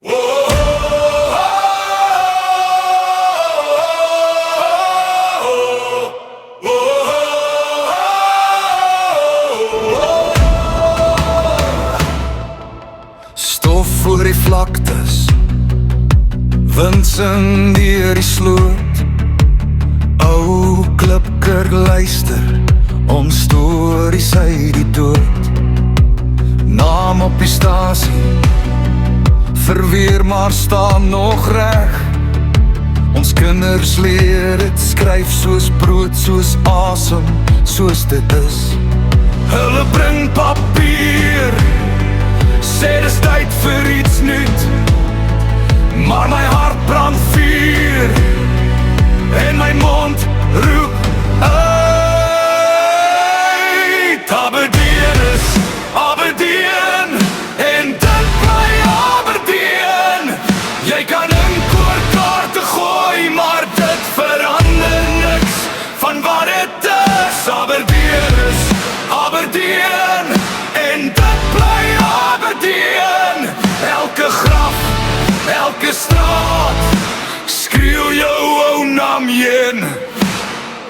Stof voor die vlaktes, wind sing deur die sloot. Ou klipkerk luister, ons stories uit die dood. Naam op die stasie, verweer maar staan nog reg. Ons kinders leer het skryf soos brood, soos asem, soos dit is. Hulle bring papier, sê dis tyd vir iets nuut. Maar my hart brand vuur en my mond roep uit. Aberdeen is Aberdeen en dit bly Aberdeen. Jy kan in koorkaarte gooi, maar dit verander niks van wat het is. Aberdeen is Aberdeen en dit bly Aberdeen. Elke graf, elke straat, skreeu jou ou naam heen.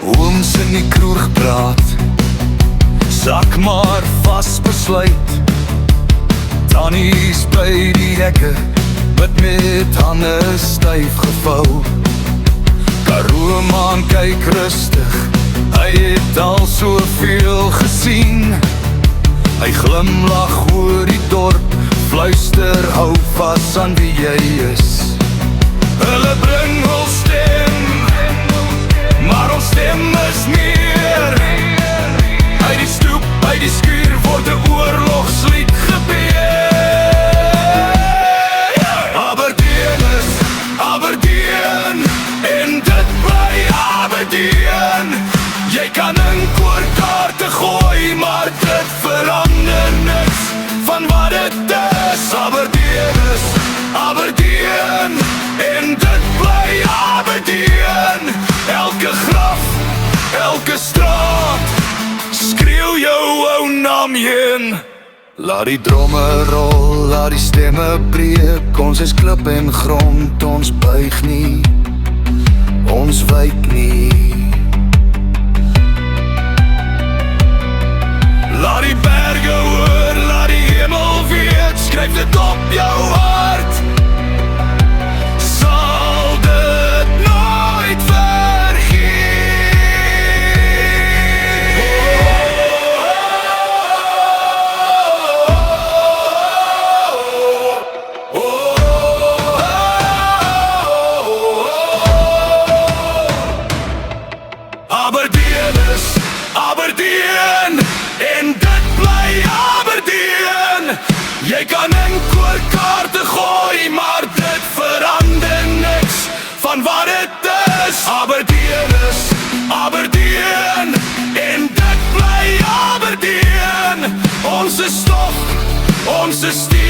Ooms in die kroeg praat, sak maar vas besluit. Tannies by die hekke, met hande styf gevou. Karoo man kyk rustig, hy het al soveel gesien. Hy glimlag oor die dorp, fluister, hou vas aan wie jy is. Hulle bring ons stem, maar ons stem is meer. Uit die stoep, uit die skuur word 'n oorlogslied gebeur. Aberdeen is Aberdeen en dit bly Aberdeen. Jy kan in koorkaarte gooi, maar dit verander niks van wat dit is. Aberdeen is Aberdeen en dit bly Aberdeen. Elke graf, elke straat, skreeu jou ou naam heen. Laat die dromme rol, laat die stemme breek. Ons is klip en grond, ons buig nie, ons wyk nie. Laat die berge hoor, laat die hemel weet. Skryf dit op jou hart, sal dit nooit vergeet. Aberdeen is Aberdeen en dit bly Aberdeen. Jy kan in koorkaarte gooi, maar dit verander niks van wat dit is. Aberdeen is Aberdeen en dit bly Aberdeen. Ons is stof, ons is steen.